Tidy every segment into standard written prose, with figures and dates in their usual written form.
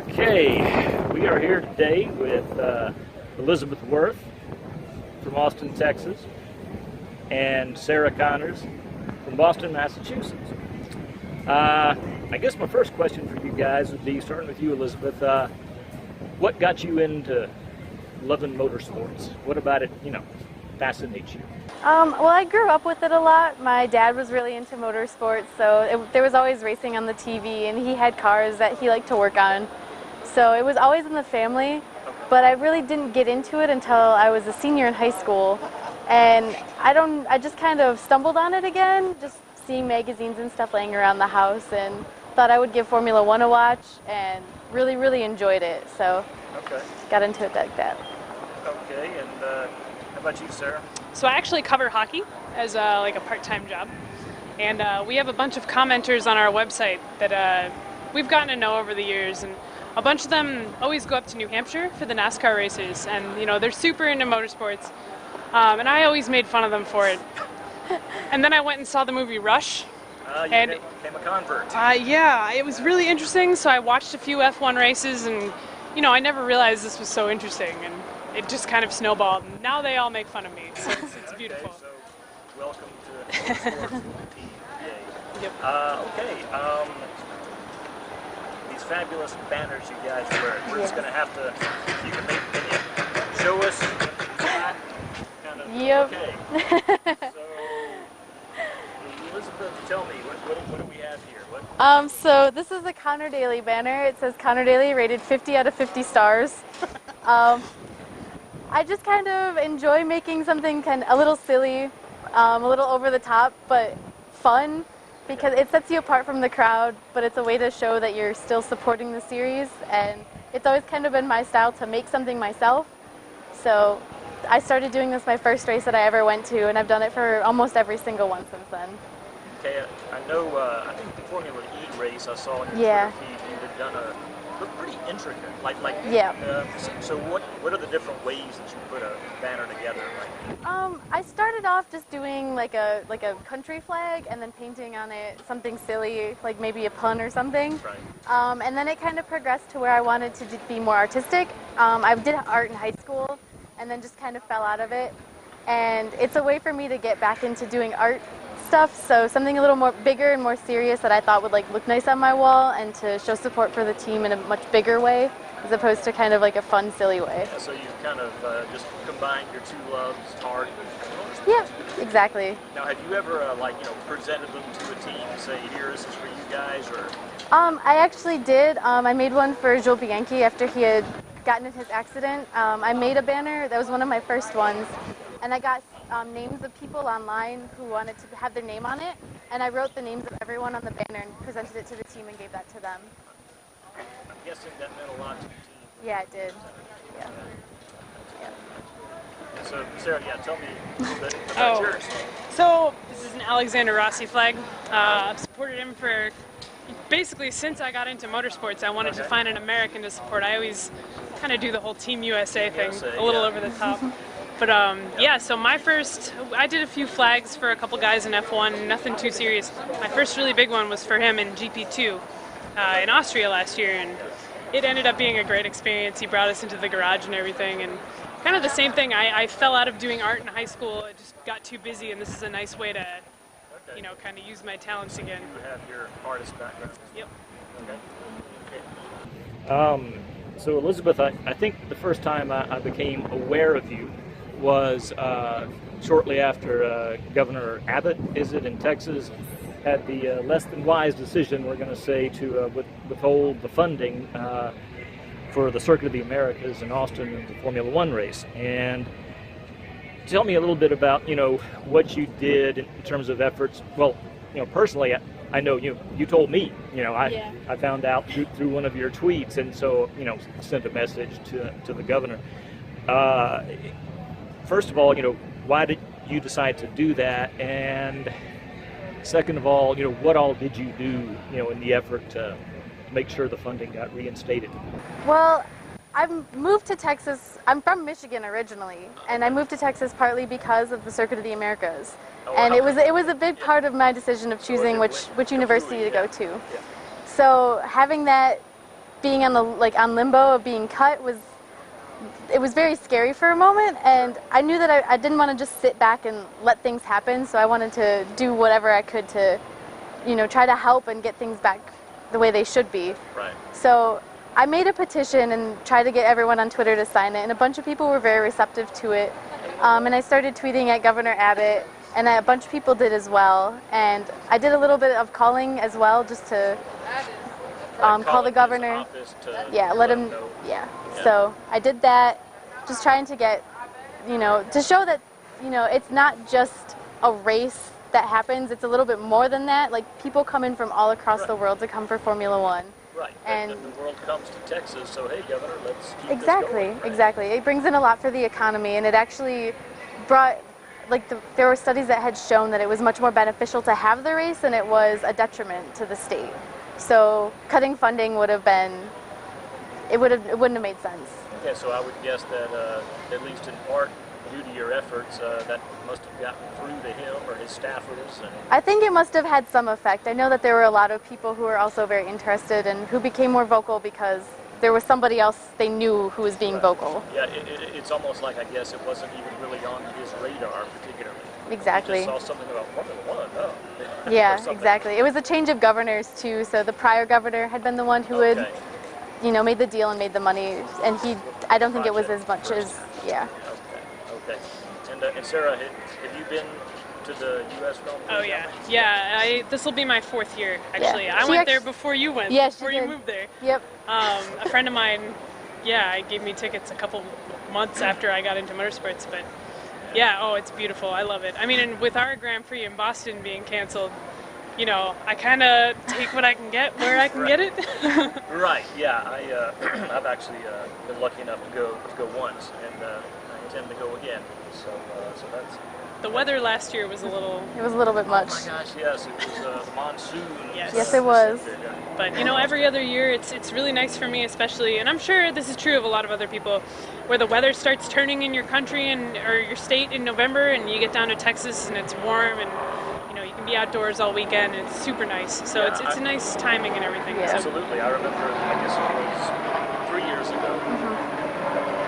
Okay, we are here today with Elizabeth Werth from Austin, Texas, and Sarah Connors from Boston, Massachusetts. I guess my first question for you guys would be, starting with you, Elizabeth, what got you into loving motorsports? What about it, fascinates you? Well, I grew up with it a lot. My dad was really into motorsports, so there was always racing on the TV, and he had cars that he liked to work on. So it was always in the family, but I really didn't get into it until I was a senior in high school. And I just kind of stumbled on it again, just seeing magazines and stuff laying around the house, and thought I would give Formula One a watch, and really, really enjoyed it. So got into it like that. Okay, and how about you, Sarah? So I actually cover hockey as like a part-time job, and we have a bunch of commenters on our website that we've gotten to know over the years, and a bunch of them always go up to New Hampshire for the NASCAR races, and they're super into motorsports, and I always made fun of them for it. And then I went and saw the movie Rush. You became a convert. Yeah, it was really interesting, so I watched a few F1 races, and I never realized this was so interesting, and it just kind of snowballed, and now they all make fun of me, so it's beautiful. Okay, so welcome to motorsports team. Yay. Yep. These fabulous banners you guys wear, we're just going to have to, can you show us that? Yep. Okay. So, Elizabeth, tell me, what do we have here? So this is a Connor Daly banner. It says Connor Daly rated 50 out of 50 stars. I just kind of enjoy making something a little silly, a little over the top, but fun, because it sets you apart from the crowd, but it's a way to show that you're still supporting the series, and it's always kind of been my style to make something myself. So I started doing this my first race that I ever went to, and I've done it for almost every single one since then. Okay, I know, I think the Formula E race I saw in your Twitter feed, you had done looked pretty intricate. So what are the different ways that you put a banner together? I started off just doing like a country flag, and then painting on it something silly, like maybe a pun or something. Right. And then it kind of progressed to where I wanted to be more artistic. I did art in high school, and then just kind of fell out of it. And it's a way for me to get back into doing art stuff, so something a little more bigger and more serious that I thought would look nice on my wall, and to show support for the team in a much bigger way, as opposed to kind of like a fun, silly way. Yeah, so you kind of just combined your two loves, art and motorsports. Yeah, exactly. Now, have you ever presented them to a team, say, here, this is for you guys, or? I actually did. I made one for Joel Bianchi after he had gotten in his accident. I made a banner. That was one of my first ones, and I got names of people online who wanted to have their name on it, and I wrote the names of everyone on the banner and presented it to the team and gave that to them. I'm guessing that meant a lot to the team. Yeah, it did. Yeah. So, Sarah, tell me a little bit about yours. So this is an Alexander Rossi flag. I've supported him for basically since I got into motorsports. I wanted to find an American to support. I always kind of do the whole Team USA thing, a little over the top. But so I did a few flags for a couple guys in F1, nothing too serious. My first really big one was for him in GP2 in Austria last year, and it ended up being a great experience. He brought us into the garage and everything, and kind of the same thing. I fell out of doing art in high school. I just got too busy, and this is a nice way to, kind of use my talents again. You have your artist background. Yep. Okay. So Elizabeth, I think the first time I became aware of you was shortly after Governor Abbott, in Texas, had the less than wise decision, we're going to say, to withhold the funding for the Circuit of the Americas in Austin and the Formula One race. And tell me a little bit about, what you did in terms of efforts. Well, personally, I know you told me, I found out through one of your tweets, and so, sent a message to the governor. First of all, why did you decide to do that? And second of all, what all did you do, in the effort to make sure the funding got reinstated? Well, I've moved to Texas. I'm from Michigan originally, and I moved to Texas partly because of the Circuit of the Americas. And it was a big part of my decision of choosing which university to go to. So having that being on on limbo of being cut it was very scary for a moment, and I knew that I didn't want to just sit back and let things happen, so I wanted to do whatever I could to, try to help and get things back the way they should be. Right. So I made a petition and tried to get everyone on Twitter to sign it, and a bunch of people were very receptive to it. And I started tweeting at Governor Abbott, and a bunch of people did as well. And I did a little bit of calling as well, just to call the governor. Let him know. Yeah. So I did that, just trying to get, to show that, it's not just a race that happens. It's a little bit more than that. Like, people come in from all across the world to come for Formula One. Right. And the world comes to Texas, so hey, Governor, let's keep this going. Exactly. It brings in a lot for the economy, and it actually brought, there were studies that had shown that it was much more beneficial to have the race than it was a detriment to the state. So cutting funding would have been, it wouldn't have made sense. Yeah, so I would guess that at least in part, due to your efforts, that must have gotten through to him or his staffers. I think it must have had some effect. I know that there were a lot of people who were also very interested and who became more vocal because there was somebody else they knew who was being vocal. Yeah, it's almost like, I guess, it wasn't even really on his radar particularly. Exactly. He just saw something about Formula One, Yeah, exactly. It was a change of governors too, so the prior governor had been the one who had, made the deal and made the money, and I don't think it was as much as, Okay. And Sarah, have you been to the U.S. Film? Oh yeah. This will be my 4th year actually. Yeah. I went there before you went. Yeah, before you moved there. Yep. A friend of mine, gave me tickets a couple months after I got into motorsports, but it's beautiful. I love it. I mean, and with our Grand Prix in Boston being canceled, I kind of take what I can get where I can get it. Right. Yeah. I've actually been lucky enough to go once, and I intend to go again. So that's. The weather last year was a little. It was a little bit much. Oh my gosh! Yes, it was the monsoon. Yes, it was. But every other year it's really nice for me, especially, and I'm sure this is true of a lot of other people, where the weather starts turning in your country or your state in November, and you get down to Texas and it's warm and. You can be outdoors all weekend, and it's super nice. So it's a nice timing and everything. Yeah. So. Absolutely. I remember, I guess it was 3 years ago. I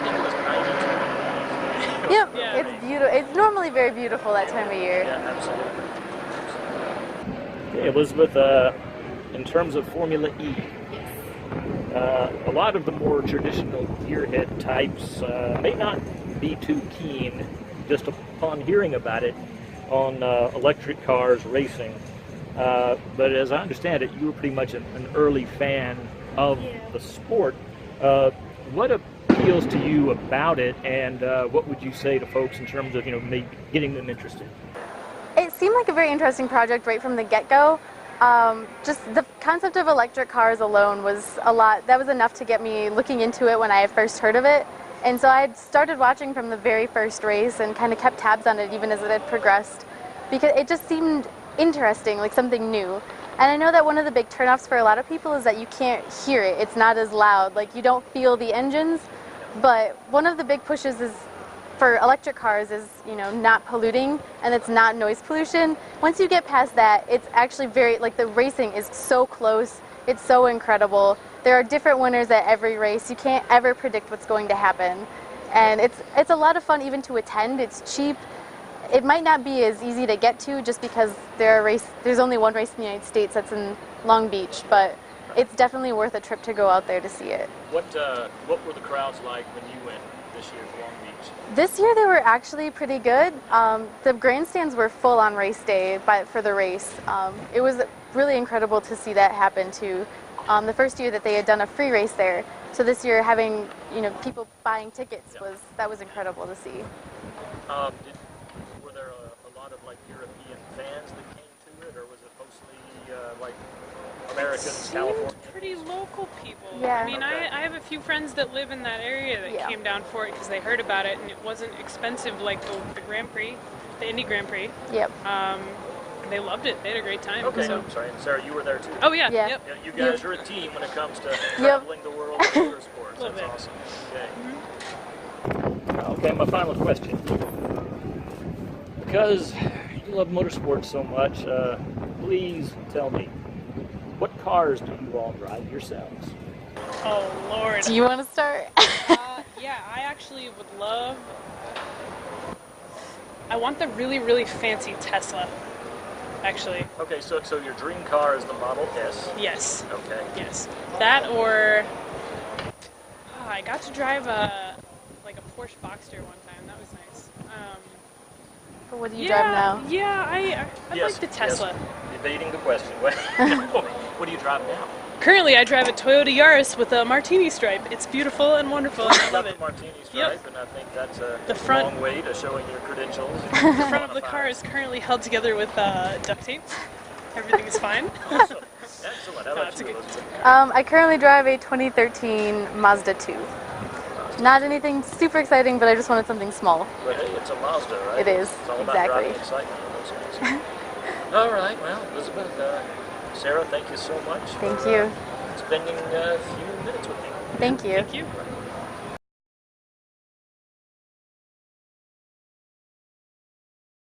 think it was 92 degrees. Yep. Yeah. It's beautiful. It's normally very beautiful that time of year. Yeah, absolutely. Okay, Elizabeth, in terms of Formula E, a lot of the more traditional gearhead types may not be too keen just upon hearing about it on electric cars racing, but as I understand it, you were pretty much an early fan of the sport. What appeals to you about it, and what would you say to folks in terms of maybe getting them interested? It seemed like a very interesting project right from the get-go. Just the concept of electric cars alone was a lot. That was enough to get me looking into it when I had first heard of it. And so I had started watching from the very first race and kind of kept tabs on it even as it had progressed, because it just seemed interesting, like something new. And I know that one of the big turnoffs for a lot of people is that you can't hear it. It's not as loud, like you don't feel the engines. But one of the big pushes is for electric cars is, not polluting, and it's not noise pollution. Once you get past that, it's actually the racing is so close. It's so incredible. There are different winners at every race. You can't ever predict what's going to happen. And it's a lot of fun even to attend. It's cheap. It might not be as easy to get to just because there's only one race in the United States that's in Long Beach, but it's definitely worth a trip to go out there to see it. What were the crowds like when you went this year to Long Beach? This year they were actually pretty good. The grandstands were full on race day for the race. It was really incredible to see that happen too. The first year that they had done a free race there, so this year having people buying tickets was incredible to see. Were there a lot of European fans that came to it, or was it mostly Americans, California? Pretty local people. Yeah. I mean, I have a few friends that live in that area that came down for it because they heard about it, and it wasn't expensive like the Grand Prix, the Indy Grand Prix. Yep. They loved it. They had a great time. Okay, so. I'm sorry. And Sarah, you were there too. Oh, yeah. Yeah. Yep. Yeah, you guys are a team when it comes to traveling the world of motorsports. That's awesome. Okay. Okay, my final question. Because you love motorsports so much, please tell me, what cars do you all drive yourselves? Oh, Lord. Do you want to start? Yeah, I actually would love... I want the really, really fancy Tesla, actually. Okay, so your dream car is the Model S. Yes. Okay. Yes. That or... I got to drive a Porsche Boxster one time. That was nice. What do you drive now? Yeah, I like the Tesla. Yes. Evading the question. What do you drive now? Currently, I drive a Toyota Yaris with a martini stripe. It's beautiful and wonderful, and I love the it. martini stripe, and I think that's a front- long way to showing your credentials. The front of the car is currently held together with duct tape. Everything is fine. Awesome. Excellent. How about it's you, okay. Elizabeth? I currently drive a 2013 Mazda 2. Not anything super exciting, but I just wanted something small. But hey, it's a Mazda, right? It is, It's all about exactly. driving excitement in those cases. All right. Well, Elizabeth, Sarah, thank you so much Thank for you. spending a few minutes with me. Thank you. Thank you.